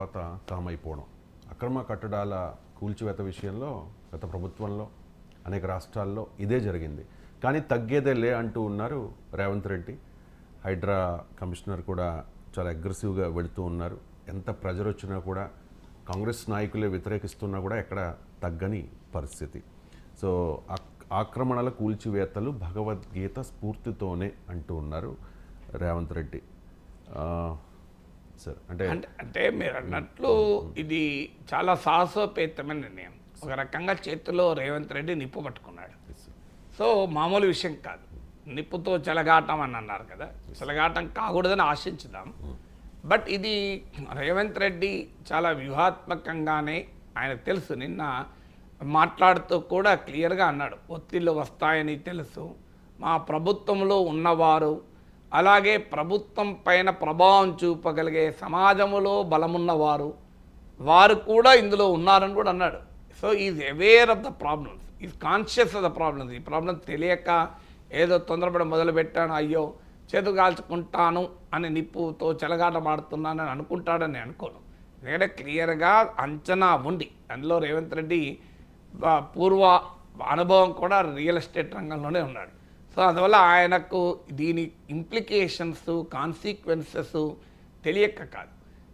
తర్వాత తామైపోవడం, అక్రమ కట్టడాల కూల్చివేత విషయంలో గత ప్రభుత్వంలో అనేక రాష్ట్రాల్లో ఇదే జరిగింది. కానీ తగ్గేదే లే అంటూ ఉన్నారు రేవంత్ రెడ్డి. హైడ్రా కమిషనర్ కూడా చాలా అగ్రెసివ్గా వెళుతూ ఉన్నారు. ఎంత ప్రెజర్ వచ్చినా కూడా కాంగ్రెస్ నాయకులే వ్యతిరేకిస్తున్నా కూడా ఎక్కడ తగ్గని పరిస్థితి. సో ఆక్రమణల కూల్చివేతలు భగవద్గీత స్ఫూర్తితోనే అంటూ ఉన్నారు రేవంత్ రెడ్డి. సార్ అంటే మీరు అన్నట్లు ఇది చాలా సాహసోపేతమైన నిర్ణయం. ఒక రకంగా చేతిలో రేవంత్ రెడ్డి నిప్పు పట్టుకున్నాడు. సో మామూలు విషయం కాదు. నిప్పుతో చెలగాటం అని అన్నారు కదా, చెలగాటం కాకూడదని ఆశించుదాం. బట్ ఇది రేవంత్ రెడ్డి చాలా వ్యూహాత్మకంగానే ఆయనకు తెలుసు. నిన్న మాట్లాడుతూ కూడా క్లియర్గా అన్నాడు, ఒత్తిళ్ళు వస్తాయని తెలుసు, మా ప్రభుత్వంలో ఉన్నవారు అలాగే ప్రభుత్వం పైన ప్రభావం చూపగలిగే సమాజంలో బలమున్నవారు వారు కూడా ఇందులో ఉన్నారని కూడా అన్నాడు. So is aware of the problems, is conscious of the problems. ఈ ప్రాబ్లం తెలియక ఏదో తొందరపడి మొదలుపెట్టాను, అయ్యో చేతులు కాల్చుకుంటాను అని నిప్పుతో చెలగాటమాడుతున్నానని అనుకుంటాడని అనుకోను. ఎందుకంటే క్లియర్గా అంచనా ఉండి, అందులో రేవంత్ రెడ్డి పూర్వ అనుభవం కూడా రియల్ ఎస్టేట్ రంగంలోనే ఉన్నాడు. సో అందువల్ల ఆయనకు దీని ఇంప్లికేషన్స్ కాన్సిక్వెన్సెస్ తెలియక కాదు.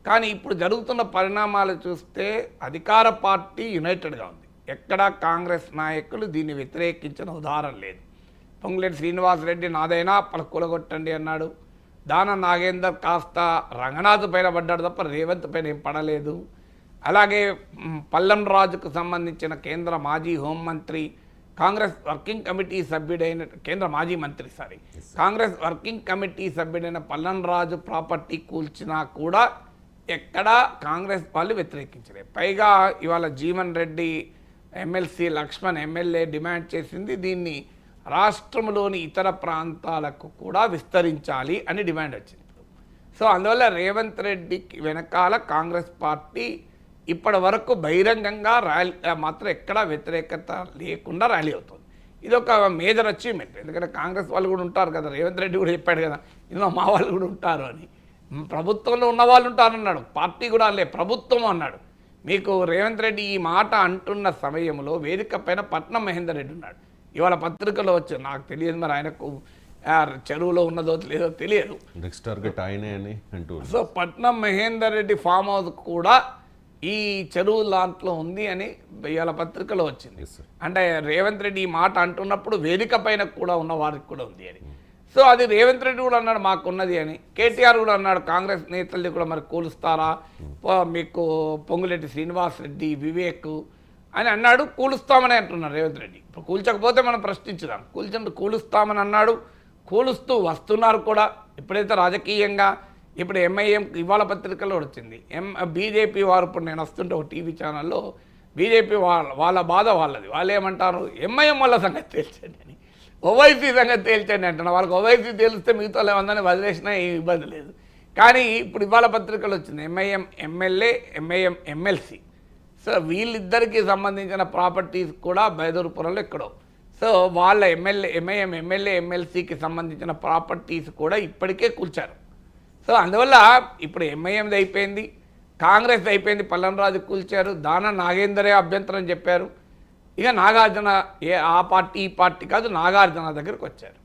కానీ ఇప్పుడు జరుగుతున్న పరిణామాలు చూస్తే అధికార పార్టీ యునైటెడ్గా ఉంది. ఎక్కడా కాంగ్రెస్ నాయకులు దీన్ని వ్యతిరేకించిన ఉదాహరణ లేదు. పొంగులేటి శ్రీనివాసరెడ్డి నాదైనా కూలగొట్టండి అన్నాడు. దాన నాగేందర్ కాస్త రంగనాథ్ పైన పడ్డాడు తప్ప రేవంత్ పైన ఏం పడలేదు. అలాగే పల్లం రాజుకు సంబంధించిన కేంద్ర మాజీ హోంమంత్రి, కాంగ్రెస్ వర్కింగ్ కమిటీ సభ్యుడైన కాంగ్రెస్ వర్కింగ్ కమిటీ సభ్యుడైన పల్లం రాజు ప్రాపర్టీ కూల్చినా కూడా ఎక్కడా కాంగ్రెస్ వాళ్ళు వ్యతిరేకించలేదు. పైగా ఇవాళ Jeevan Reddy MLC, Laxman MLA demand చేసింది దీన్ని రాష్ట్రంలోని ఇతర ప్రాంతాలకు కూడా విస్తరించాలి అని డిమాండ్ వచ్చింది. సో అందువల్ల రేవంత్ రెడ్డికి వెనకాల కాంగ్రెస్ పార్టీ ఇప్పటి వరకు బహిరంగంగా ర్యాలీ మాత్రం ఎక్కడా వ్యతిరేకత లేకుండా ర్యాలీ అవుతుంది. ఇది ఒక మేజర్ అచీవ్మెంట్. ఎందుకంటే కాంగ్రెస్ వాళ్ళు కూడా ఉంటారు కదా, రేవంత్ రెడ్డి కూడా చెప్పాడు కదా ఇందులో మా వాళ్ళు కూడా ఉంటారు అని. ప్రభుత్వంలో ఉన్న వాళ్ళు ఉంటారన్నాడు, పార్టీ కూడా అనలే, ప్రభుత్వం అన్నాడు. మీకు రేవంత్ రెడ్డి ఈ మాట అంటున్న సమయంలో వేదిక పైన పట్నం మహేందర్ రెడ్డి ఉన్నాడు. ఇవాళ పత్రికలో వచ్చి నాకు తెలియదు, మరి ఆయనకు చెరువులో ఉన్నదో లేదో తెలియదు. నెక్స్ట్ టార్గెట్ ఆయనే అని అంటూ. సో పట్నం మహేందర్ రెడ్డి ఫామ్ హౌస్ కూడా ఈ చెరువు దాంట్లో ఉంది అని ఇవాళ పత్రికలో వచ్చింది. అంటే రేవంత్ రెడ్డి ఈ మాట అంటున్నప్పుడు వేదిక పైన కూడా ఉన్న వారికి కూడా ఉంది అని. సో అది రేవంత్ రెడ్డి కూడా అన్నాడు మాకున్నది అని. కేటీఆర్ కూడా అన్నాడు కాంగ్రెస్ నేతల్ని కూడా మరి కూలుస్తారా మీకు పొంగులేటి శ్రీనివాసరెడ్డి, వివేక్ అని అన్నాడు. కూలుస్తామని అంటున్నాడు రేవంత్ రెడ్డి. ఇప్పుడు కూల్చకపోతే మనం ప్రశ్నించుదాం. కూలుస్తామని అన్నాడు, కూలుస్తూ వస్తున్నారు కూడా. ఇప్పుడైతే రాజకీయంగా ఇప్పుడు ఎంఐఎం ఇవాళ పత్రికలో వచ్చింది, బీజేపీ వారు ఇప్పుడు నేను వస్తుంటే ఒక టీవీ ఛానల్లో బీజేపీ వాళ్ళ బాధ వాళ్ళది, వాళ్ళు ఏమంటారు ఎంఐఎం వాళ్ళ సంగతి తేల్చండి అని, ఓవైసీ సంగతి తేల్చండి అంటున్నారు. వాళ్ళకి ఓవైసీ తెలిస్తే మిగతా ఏమందని వదిలేసినా ఏం ఇబ్బంది లేదు. కానీ ఇప్పుడు ఇవాళ పత్రికలు వచ్చింది MIM MLA, MIM MLC. So వీళ్ళిద్దరికీ సంబంధించిన ప్రాపర్టీస్ కూడా బైదూరుపురంలో ఎక్కడో. సో వాళ్ళ ఎంఐఎం ఎమ్మెల్యే, ఎమ్మెల్సీకి సంబంధించిన ప్రాపర్టీస్ కూడా ఇప్పటికే కూల్చారు. సో అందువల్ల ఇప్పుడు ఎంఐఎంది అయిపోయింది, కాంగ్రెస్ అయిపోయింది, పల్లంరాజు కూల్చారు, దాన నాగేందరే అభ్యంతరం చెప్పారు. ఇక నాగార్జున ఆ పార్టీ ఈ పార్టీ కాదు, నాగార్జున దగ్గరికి వచ్చారు.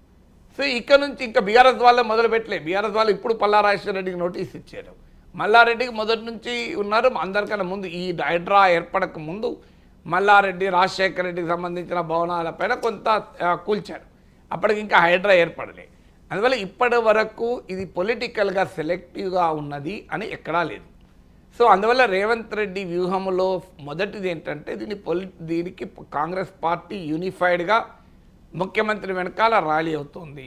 సో ఇక్కడ నుంచి ఇంకా బీఆర్ఎస్ వాళ్ళే మొదలుపెట్టలే. బీఆర్ఎస్ వాళ్ళు ఇప్పుడు పల్లారాజేశ్వర రెడ్డికి నోటీస్ ఇచ్చారు. మల్లారెడ్డికి మొదటి నుంచి ఉన్నారు. అందరికన్నా ముందు ఈ హైడ్రా ఏర్పడక ముందు మల్లారెడ్డి, రాజశేఖర రెడ్డికి సంబంధించిన భవనాలపైన కొంత కూల్చారు. అప్పటికి ఇంకా హైడ్రా ఏర్పడలే. అందువల్ల ఇప్పటి వరకు ఇది పొలిటికల్గా సెలెక్టివ్గా ఉన్నది అని ఎక్కడా లేదు. సో అందువల్ల రేవంత్ రెడ్డి వ్యూహంలో మొదటిది ఏంటంటే దీనికి కాంగ్రెస్ పార్టీ యూనిఫైడ్గా ముఖ్యమంత్రి వెనకాల ర్యాలీ అవుతుంది.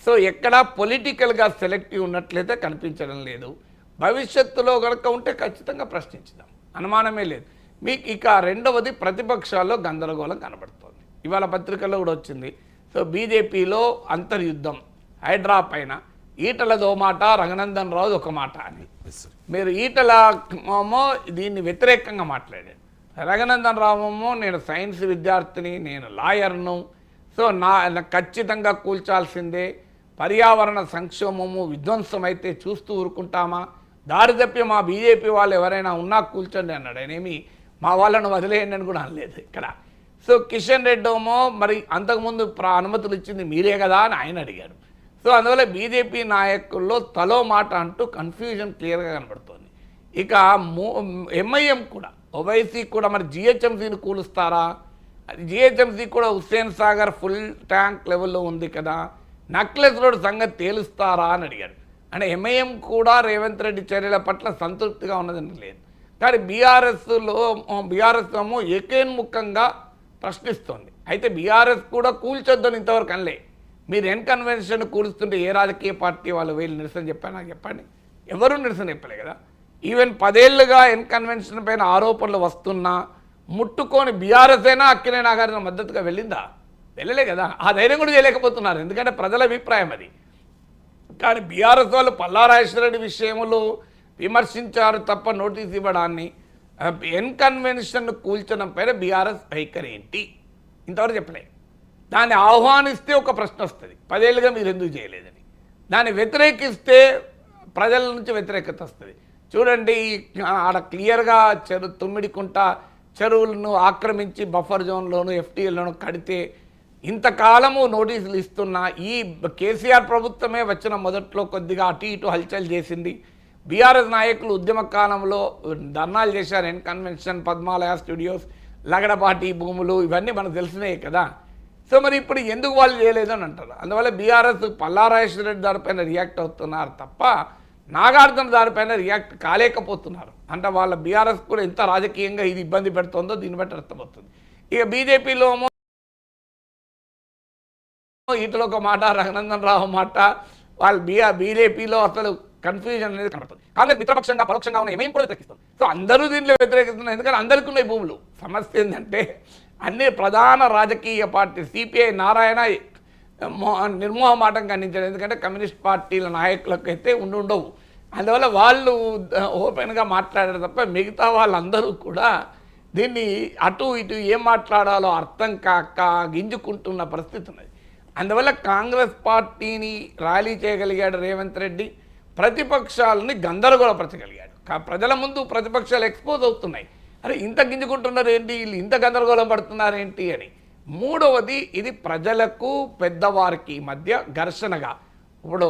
సో ఎక్కడా పొలిటికల్గా సెలెక్టివ్ ఉన్నట్లయితే కనిపించడం లేదు. భవిష్యత్తులో కనుక ఉంటే ఖచ్చితంగా ప్రశ్నించుదాం, అనుమానమే లేదు. మీకు ఇక రెండవది ప్రతిపక్షాల్లో గందరగోళం కనబడుతోంది. ఇవాళ పత్రికల్లో కూడా వచ్చింది. సో బీజేపీలో అంతర్యుద్ధం హైడ్రా పైన, ఈటలదో మాట, రఘునందన్ రావు ఒక మాట అని. మీరు ఈటల దీన్ని వ్యతిరేకంగా మాట్లాడాడు, రఘునందన్ రావు నేను సైన్స్ విద్యార్థిని, నేను లాయర్ను, సో ఖచ్చితంగా కూల్చాల్సిందే, పర్యావరణ సంక్షోభము విధ్వంసం అయితే చూస్తూ ఊరుకుంటామా, దారి తప్పి మా బీజేపీ వాళ్ళు ఎవరైనా ఉన్నా కూర్చోండి అన్నాడు. ఆయనేమి మా వాళ్ళను వదిలేయండి అని కూడా అనలేదు ఇక్కడ. సో కిషన్ రెడ్డి ఏమో మరి అంతకుముందు అనుమతులు ఇచ్చింది మీరే కదా అని ఆయన అడిగాడు. సో అందువల్ల బీజేపీ నాయకుల్లో తలో మాట అంటూ కన్ఫ్యూజన్ క్లియర్గా కనబడుతోంది. ఇక ఎంఐఎం కూడా ఓవైసీ కూడా మరి జిహెచ్ఎంసీని కూలుస్తారా, జిహెచ్ఎంసీ కూడా హుస్సేన్ సాగర్ ఫుల్ ట్యాంక్ లెవెల్లో ఉంది కదా, నక్లెస్ రోడ్ సంగతి తేలుస్తారా అని అడిగాడు. అంటే ఎంఐఎం కూడా రేవంత్ రెడ్డి చర్యల పట్ల సంతృప్తిగా ఉన్నదని లేదు. కానీ బీఆర్ఎస్ ఏమో ఏకేన్ముఖంగా ప్రశ్నిస్తోంది. అయితే బీఆర్ఎస్ కూడా కూల్చొద్దని ఇంతవరకు అనలే. మీరు ఎన్ కన్వెన్షన్ కూలుస్తుంటే ఏ రాజకీయ పార్టీ వాళ్ళు వీళ్ళు నిరసన చెప్పారు నాకు చెప్పండి? ఎవరూ నిరసన చెప్పలే కదా. ఈవెన్ 10 ఏళ్లుగా ఎన్ కన్వెన్షన్ పైన ఆరోపణలు వస్తున్నా ముట్టుకొని బీఆర్ఎస్ అయినా అక్కినే నాగార్జున మద్దతుగా వెళ్ళిందా? వెళ్ళలే కదా. ఆ ధైర్యం కూడా చేయలేకపోతున్నారు, ఎందుకంటే ప్రజల అభిప్రాయం అది. కానీ బీఆర్ఎస్ వాళ్ళు పల్లారాజేశ్వరరెడ్డి విషయంలో విమర్శించారు తప్ప నోటీస్ ఇవ్వడాన్ని, ఎన్ కన్వెన్షన్ కూల్చడం పైన బీఆర్ఎస్ వైఖరి ఏంటి ఇంతవరకు చెప్పలే. దాన్ని ఆహ్వానిస్తే ఒక ప్రశ్న వస్తుంది, 10 ఏళ్ళుగా మీరు ఎందుకు చేయలేదని. దాన్ని వ్యతిరేకిస్తే ప్రజల నుంచి వ్యతిరేకత వస్తుంది. చూడండి ఆడ క్లియర్గా తుమ్మిడికుంట చెరువులను ఆక్రమించి బఫర్ జోన్లోను ఎఫ్టీఎల్లోను కడితే ఇంతకాలము నోటీసులు ఇస్తున్నా ఈ కేసీఆర్ ప్రభుత్వమే వచ్చిన మొదట్లో కొద్దిగా అటు ఇటు హల్చల్ చేసింది. బీఆర్ఎస్ నాయకులు ఉద్యమ కాలంలో ధర్నాలు చేశారు. N convention, Padmalaya studios, Lagadapati భూములు ఇవన్నీ మనకు తెలిసినాయి కదా. సో మరి ఇప్పుడు ఎందుకు వాళ్ళు చేయలేదు అని అంటారు. అందువల్ల బీఆర్ఎస్ పల్లారాజేశ్వరరెడ్డి దానిపైన రియాక్ట్ అవుతున్నారు తప్ప నాగార్జున దానిపైన రియాక్ట్ కాలేకపోతున్నారు. అంటే వాళ్ళ బీఆర్ఎస్ కూడా ఎంత రాజకీయంగా ఇది ఇబ్బంది పెడుతుందో దీన్ని బట్టి అర్థమవుతుంది. ఇక బీజేపీలో ఇటులో ఒక మాట, రఘునందన్ రావు మాట, వాళ్ళు బీజేపీలో అసలు కన్ఫ్యూజన్ అనేది కనబడుతుంది. కాంగ్రెస్ మిత్రపక్షంగా పరోక్షంగా ఉన్న ఏమేమి కూడా వ్యతిరేకిస్తుంది. సో అందరూ దీనిలో వ్యతిరేకిస్తున్నారు, ఎందుకంటే అందరికీ ఉన్నాయి భూములు. సమస్య ఏంటంటే అన్ని ప్రధాన రాజకీయ పార్టీ సిపిఐ నారాయణ నిర్మోహమాటం ఖండించారు, ఎందుకంటే కమ్యూనిస్ట్ పార్టీల నాయకులకు అయితే ఉండవు. అందువల్ల వాళ్ళు ఓపెన్గా మాట్లాడారు తప్ప మిగతా వాళ్ళందరూ కూడా దీన్ని అటు ఇటు ఏం మాట్లాడాలో అర్థం కాక గింజుకుంటున్న పరిస్థితి ఉన్నది. అందువల్ల కాంగ్రెస్ పార్టీని ర్యాలీ చేయగలిగాడు రేవంత్ రెడ్డి, ప్రతిపక్షాలని గందరగోళపరచగలిగాడు. ప్రజల ముందు ప్రతిపక్షాలు ఎక్స్పోజ్ అవుతున్నాయి, అరే ఇంత గింజుకుంటున్నారు ఏంటి, వీళ్ళు ఇంత గందరగోళం పడుతున్నారు ఏంటి అని. మూడవది, ఇది ప్రజలకు పెద్దవారికి మధ్య ఘర్షణగా, ఇప్పుడు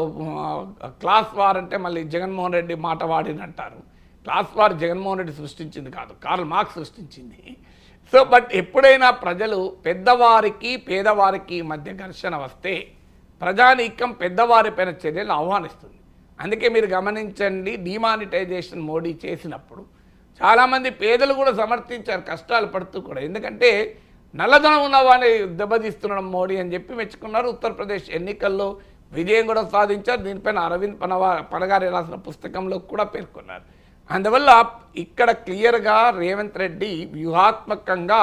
క్లాస్ వార్ అంటే మళ్ళీ జగన్మోహన్ రెడ్డి మాట వాడినంటారు. క్లాస్ వార్ జగన్మోహన్ రెడ్డి సృష్టించింది కాదు, కార్ల్ మార్క్స్ సృష్టించింది. సో బట్ ఎప్పుడైనా ప్రజలు పెద్దవారికి పేదవారికి మధ్య ఘర్షణ వస్తే ప్రజానీకం పెద్దవారిపైన చర్యలు ఆహ్వానిస్తుంది. అందుకే మీరు గమనించండి, డిమానిటైజేషన్ మోడీ చేసినప్పుడు చాలామంది పేదలు కూడా సమర్థించారు, కష్టాలు పడుతూ కూడా. ఎందుకంటే నల్లధనం ఉన్న వాడిని దెబ్బతీస్తున్నాడు మోడీ అని చెప్పి మెచ్చుకున్నారు. ఉత్తరప్రదేశ్ ఎన్నికల్లో విజయం కూడా సాధించారు. దీనిపైన అరవింద్ పనగారి రాసిన పుస్తకంలో కూడా పేర్కొన్నారు. అందువల్ల ఇక్కడ క్లియర్గా రేవంత్ రెడ్డి వ్యూహాత్మకంగా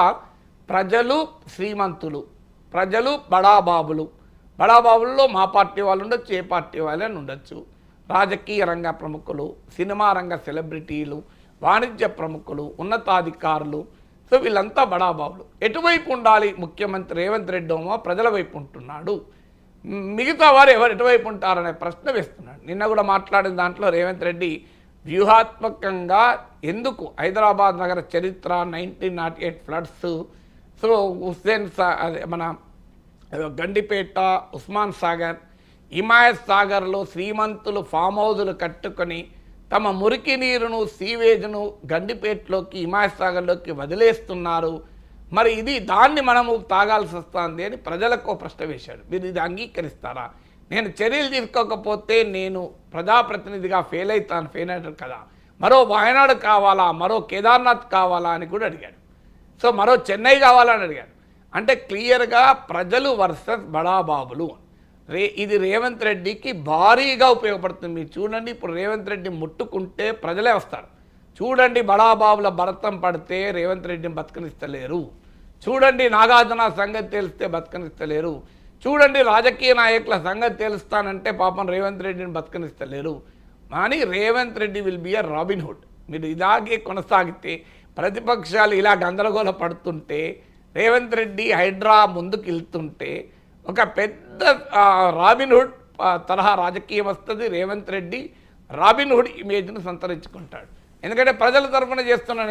ప్రజలు శ్రీమంతులు, ప్రజలు బడాబాబుల్లో మా పార్టీ వాళ్ళు ఉండొచ్చు, ఏ పార్టీ వాళ్ళని ఉండొచ్చు, రాజకీయ రంగ ప్రముఖులు, సినిమా రంగ సెలబ్రిటీలు, వాణిజ్య ప్రముఖులు, ఉన్నతాధికారులు, సో వీళ్ళంతా బడాబాబులు. ఎటువైపు ఉండాలి ముఖ్యమంత్రి రేవంత్ రెడ్డి ఏమో ప్రజల వైపు ఉంటున్నాడు, మిగతా వారు ఎటువైపు ఉంటారనే ప్రశ్న వేస్తున్నాడు. నిన్న కూడా మాట్లాడిన దాంట్లో రేవంత్ రెడ్డి వ్యూహాత్మకంగా ఎందుకు హైదరాబాద్ నగర చరిత్ర, 1908 ఫ్లడ్స్, సో హుస్సేన్ మన గండిపేట, ఉస్మాన్ సాగర్, హిమాయత్ సాగర్లో శ్రీమంతులు ఫామ్ హౌజులు కట్టుకొని తమ మురికి నీరును, సీవేజ్ను గండిపేటలోకి, హిమాయత్ సాగర్లోకి వదిలేస్తున్నారు. మరి ఇది దాన్ని మనము తాగాల్సి వస్తుంది అని ప్రజలకు ప్రశ్న వేశాడు. మీరు ఇది అంగీకరిస్తారా? నేను చర్యలు తీసుకోకపోతే నేను ప్రజాప్రతినిధిగా ఫెయిల్ అవుతాను కదా, మరో వాయనాడు కావాలా, మరో కేదార్నాథ్ కావాలా అని కూడా అడిగాడు. సో మరో చెన్నై కావాలని అడిగాడు. అంటే క్లియర్గా ప్రజలు వర్సెస్ బడాబాబులు. ఇది రేవంత్ రెడ్డికి భారీగా ఉపయోగపడుతుంది. మీరు చూడండి, ఇప్పుడు రేవంత్ రెడ్డి ముట్టుకుంటే ప్రజలే వస్తారు. చూడండి, బడాబాబుల భరతం పడితే రేవంత్ రెడ్డిని బతకనిస్తలేరు. చూడండి, నాగార్జున సంగతి తెలిస్తే బతకనిస్తలేరు. చూడండి, రాజకీయ నాయకుల సంగతి తెలుస్తానంటే పాపం రేవంత్ రెడ్డిని బతకనిస్తలేరు. కానీ Revanth Reddy will be a Robin Hood. మీరు ఇలాగే కొనసాగితే, ప్రతిపక్షాలు ఇలా గందరగోళ పడుతుంటే, రేవంత్ రెడ్డి హైడ్రా ముందుకు వెళ్తుంటే ఒక పెద్ద రాబిన్హుడ్ తరహా రాజకీయం వస్తుంది. రేవంత్ రెడ్డి రాబిన్హుడ్ ఇమేజ్ను సంతరించుకుంటాడు. ఎందుకంటే ప్రజల తరఫున చేస్తున్న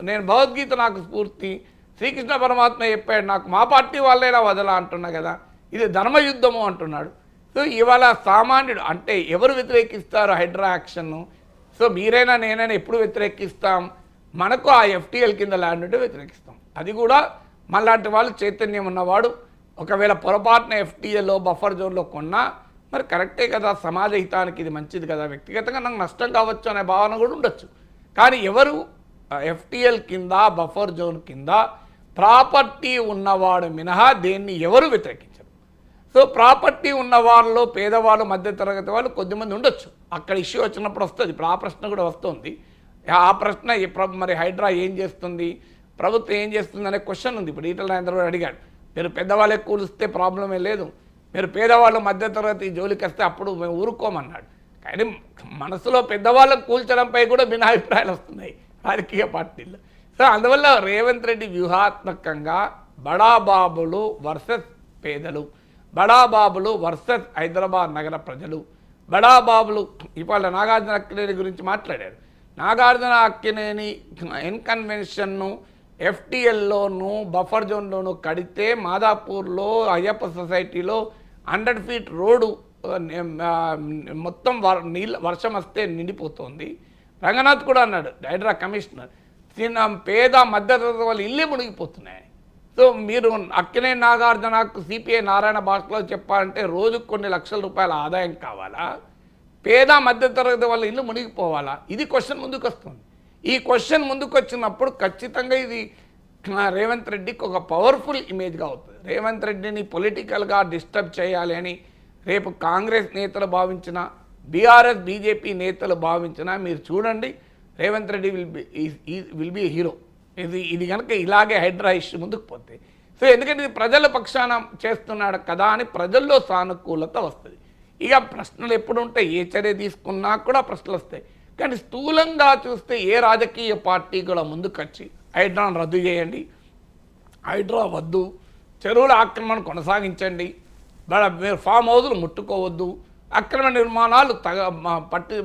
నేను భగవద్గీత నాకు స్ఫూర్తి, శ్రీకృష్ణ పరమాత్మ చెప్పాడు నాకు మా పార్టీ వాళ్ళైనా వదలా అంటున్నా కదా, ఇది ధర్మయుద్ధము అంటున్నాడు. సో ఇవాళ సామాన్యుడు అంటే ఎవరు వ్యతిరేకిస్తారు హైడ్రా యాక్షన్ను? సో మీరైనా నేనైనా ఎప్పుడు వ్యతిరేకిస్తాం? మనకు ఆ ఎఫ్టీఎల్ కింద ల్యాండ్ ఉంటే వ్యతిరేకిస్తాం. అది కూడా మనలాంటి వాళ్ళు చైతన్యం ఉన్నవాడు ఒకవేళ పొరపాటున ఎఫ్టీఎల్లో బఫర్ జోన్లో కొన్నా మరి కరెక్టే కదా, సమాజ హితానికి ఇది మంచిది కదా, వ్యక్తిగతంగా నాకు నష్టం కావచ్చు అనే భావన కూడా ఉండొచ్చు. కానీ ఎవరు ఎఫ్టీఎల్ కింద బఫర్ జోన్ కింద ప్రాపర్టీ ఉన్నవాడు మినహా దేన్ని ఎవరు వ్యతిరేకించరు. సో ప్రాపర్టీ ఉన్న వాళ్ళలో పేదవాళ్ళు మధ్యతరగతి వాళ్ళు కొద్దిమంది ఉండొచ్చు, అక్కడ ఇష్యూ వచ్చినప్పుడు వస్తుంది. ఇప్పుడు ఆ ప్రశ్న కూడా వస్తుంది. ఆ ప్రశ్న మరి హైడ్రా ఏం చేస్తుంది, ప్రభుత్వం ఏం చేస్తుంది అనే క్వశ్చన్ ఉంది. ఇప్పుడు ఈటల రాజేంద్ర కూడా అడిగాడు, మీరు పెద్దవాళ్ళే కూలిస్తే ప్రాబ్లమే లేదు, మీరు పేదవాళ్ళు మధ్యతరగతి జోలికి వస్తే అప్పుడు మేము ఊరుకోమన్నాడు. కానీ మనసులో పెద్దవాళ్ళకు కూల్చడంపై కూడా భిన్నాభిప్రాయాలు వస్తున్నాయి రాజకీయ పార్టీల్లో. సో అందువల్ల రేవంత్ రెడ్డి వ్యూహాత్మకంగా బడాబాబులు వర్సెస్ పేదలు, బడాబాబులు వర్సెస్ హైదరాబాద్ నగర ప్రజలు, బడాబాబులు ఇవాళ నాగార్జున అక్కినేని గురించి మాట్లాడారు. నాగార్జున అక్కినేని ఎన్కన్వెన్షన్ను ఎఫ్టీఎల్లోను బఫర్ జోన్లోను కడితే మాదాపూర్లో అయ్యప్ప సొసైటీలో 100 ఫీట్ రోడ్డు మొత్తం వర్షం వస్తే నిండిపోతుంది. రంగనాథ్ కూడా అన్నాడు, హైడ్రా కమిషనర్, పేద మధ్యతరగతి వాళ్ళు ఇల్లే మునిగిపోతున్నాయని. సో మీరు అక్కినేని నాగార్జునకు సిపిఐ నారాయణ భాషలో చెప్పాలంటే రోజుకు కొన్ని లక్షల రూపాయల ఆదాయం కావాలా, పేద మధ్యతరగతి వాళ్ళ ఇల్లు మునిగిపోవాలా? ఇది క్వశ్చన్ ముందుకు వస్తుంది. ఈ క్వశ్చన్ ముందుకు వచ్చినప్పుడు ఖచ్చితంగా ఇది రేవంత్ రెడ్డికి ఒక పవర్ఫుల్ ఇమేజ్గా అవుతుంది. రేవంత్ రెడ్డిని పొలిటికల్గా డిస్టర్బ్ చేయాలి అని రేపు కాంగ్రెస్ నేతలు భావించిన, బీఆర్ఎస్ బీజేపీ నేతలు భావించిన, మీరు చూడండి Revanth Reddy will B hero. ఇది కనుక ఇలాగే హైడ్రా ఇష్యూ ముందుకు పోతే. సో ఎందుకంటే ఇది ప్రజల పక్షాన చేస్తున్నాడు కదా అని ప్రజల్లో సానుకూలత వస్తుంది. ఇక ప్రశ్నలు ఎప్పుడు ఉంటాయి, ఏ చర్య తీసుకున్నా కూడా ప్రశ్నలు వస్తాయి. కానీ స్థూలంగా చూస్తే ఏ రాజకీయ పార్టీ కూడా ముందుకొచ్చి హైడ్రాను రద్దు చేయండి, హైడ్రా వద్దు, చెరువుల ఆక్రమణ కొనసాగించండి, మీరు ఫామ్ హౌజులు ముట్టుకోవద్దు, అక్రమ నిర్మాణాలు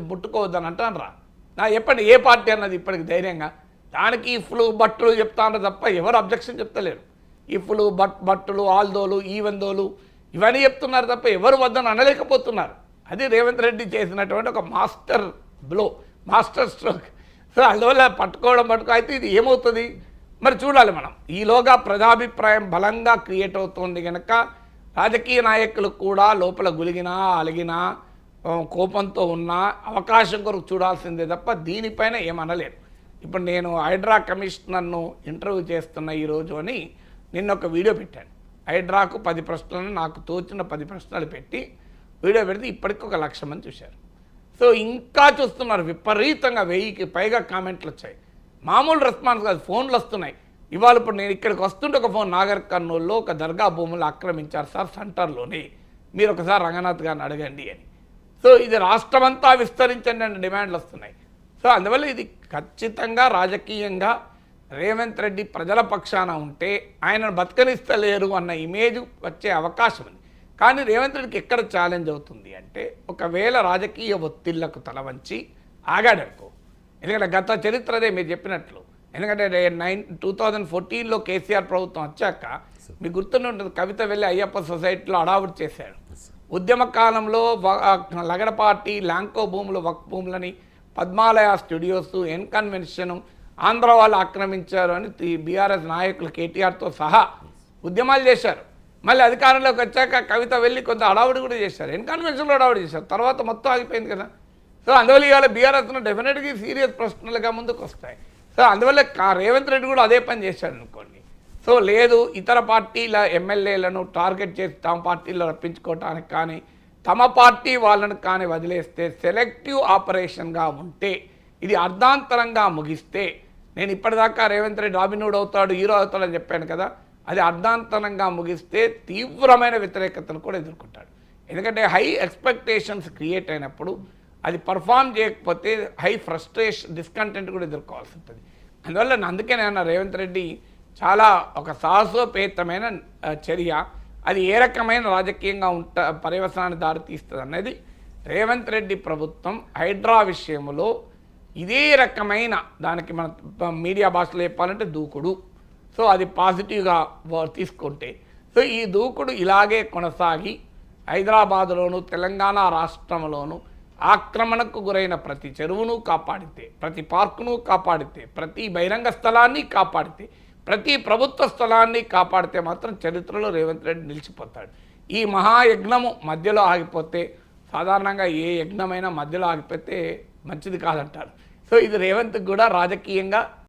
ముట్టుకోవద్దు అని అంటారా? నా చెప్పండి ఏ పార్టీ అన్నది ఇప్పటికి ధైర్యంగా? దానికి ఇఫ్లు బట్టలు చెప్తాను తప్ప ఎవరు అబ్జెక్షన్ చెప్తలేరు. ఇఫ్లు బట్టలు ఆల్దోలు ఈవెందోలు ఇవన్నీ చెప్తున్నారు తప్ప ఎవరు వద్దని అనలేకపోతున్నారు. అది రేవంత్ రెడ్డి చేసినటువంటి ఒక master blow, master stroke. So అందువల్ల పట్టుకోవడం అయితే ఇది ఏమవుతుంది మరి చూడాలి మనం. ఈలోగా ప్రజాభిప్రాయం బలంగా క్రియేట్ అవుతుంది కనుక రాజకీయ నాయకులు కూడా లోపల గులిగినా అలిగినా కోపంతో ఉన్న అవకాశం కొరకు చూడాల్సిందే తప్ప దీనిపైన ఏమనలేరు. ఇప్పుడు నేను హైడ్రా కమిషనర్ను ఇంటర్వ్యూ చేస్తున్న ఈరోజు అని నిన్న ఒక వీడియో పెట్టాను. హైడ్రాకు 10 ప్రశ్నలను నాకు తోచిన 10 ప్రశ్నలు పెట్టి వీడియో పెడితే ఇప్పటికి 1 లక్ష మంది చూశారు. సో ఇంకా చూస్తున్నారు, విపరీతంగా 1000కి పైగా కామెంట్లు వచ్చాయి. మామూలు రెస్పాన్స్ కాదు, ఫోన్లు వస్తున్నాయి. ఇవాళ ఇప్పుడు నేను ఇక్కడికి వస్తుంటే ఒక ఫోన్, నాగర్ కర్నూలులో ఒక దర్గా భూములు ఆక్రమించారు సార్ సెంటర్లోనే, మీరు ఒకసారి రంగనాథ్ గారిని అడగండి అని. సో ఇది రాష్ట్రమంతా విస్తరించండి అనే డిమాండ్లు వస్తున్నాయి. సో అందువల్ల ఇది ఖచ్చితంగా రాజకీయంగా రేవంత్ రెడ్డి ప్రజల పక్షాన ఉంటే ఆయనను బతకనిస్తలేరు అన్న ఇమేజ్ వచ్చే అవకాశం ఉంది. కానీ రేవంత్ రెడ్డికి ఎక్కడ ఛాలెంజ్ అవుతుంది అంటే ఒకవేళ రాజకీయ ఒత్తిళ్లకు తలవంచి ఆగాడనుకో. ఎందుకంటే గత చరిత్రదే మీరు చెప్పినట్లు. ఎందుకంటే 2014లో కేసీఆర్ ప్రభుత్వం వచ్చాక మీకు గుర్తుండి ఉంటుంది, కవిత వెళ్ళి అయ్యప్ప సొసైటీలో అడావుట్ చేశాడు. ఉద్యమ కాలంలో లగడపాటి ల్యాంకో భూములు వక్ భూములని పద్మాలయ స్టూడియోస్ ఎన్కన్వెన్షన్ ఆంధ్ర వాళ్ళు ఆక్రమించారు అని బీఆర్ఎస్ నాయకులు కేటీఆర్తో సహా ఉద్యమాలు చేశారు. మళ్ళీ అధికారంలోకి వచ్చాక కవిత వెళ్ళి కొంత అడావుడి కూడా చేశారు, ఎన్కన్వెన్షన్లో అడావుడి చేశారు, తర్వాత మొత్తం ఆగిపోయింది కదా. సో అందువల్ల ఇవాళ బీఆర్ఎస్ను డెఫినెట్గా సీరియస్ ప్రశ్నలుగా ముందుకు వస్తాయి. సో అందువల్ల రేవంత్ రెడ్డి కూడా అదే పని చేశాడు అనుకోండి. సో లేదు ఇతర పార్టీల ఎమ్మెల్యేలను టార్గెట్ చేసి తమ పార్టీలో రప్పించుకోవటానికి కానీ తమ పార్టీ వాళ్ళను కానీ వదిలేస్తే సెలెక్టివ్ ఆపరేషన్గా ఉంటే ఇది అర్ధాంతరంగా ముగిస్తే, నేను ఇప్పటిదాకా రేవంత్ రెడ్డి రాబిన్హుడ్ అవుతాడు హీరో అవుతాడని చెప్పాను కదా, అది అర్ధాంతరంగా ముగిస్తే తీవ్రమైన వ్యతిరేకతను కూడా ఎదుర్కొంటాడు. ఎందుకంటే హై ఎక్స్పెక్టేషన్స్ క్రియేట్ అయినప్పుడు అది పర్ఫామ్ చేయకపోతే హై ఫ్రస్ట్రేషన్ డిస్కంటెంట్ కూడా ఎదుర్కోవాల్సి ఉంటుంది. అందువల్ల అందుకే నేను రేవంత్ రెడ్డి చాలా ఒక సాహసోపేతమైన చర్య, అది ఏ రకమైన రాజకీయంగా పర్యవసానాన్ని దారితీస్తుంది అనేది రేవంత్ రెడ్డి ప్రభుత్వం హైడ్రా విషయంలో ఇదే రకమైన దానికి మన మీడియా భాషలో చెప్పాలంటే దూకుడు. సో అది పాజిటివ్గా తీసుకుంటే, సో ఈ దూకుడు ఇలాగే కొనసాగి హైదరాబాదులోను తెలంగాణ రాష్ట్రంలోను ఆక్రమణకు గురైన ప్రతి చెరువును కాపాడితే, ప్రతి పార్కును కాపాడితే, ప్రతి బహిరంగ స్థలాన్ని కాపాడితే, ప్రతి ప్రభుత్వ స్థలాన్ని కాపాడితే మాత్రం చరిత్రలో రేవంత్ రెడ్డి నిలిచిపోతాడు. ఈ మహాయజ్ఞము మధ్యలో ఆగిపోతే, సాధారణంగా ఏ యజ్ఞమైనా మధ్యలో ఆగిపోతే మంచిది కాదంటారు. సో ఇది రేవంత్కి కూడా రాజకీయంగా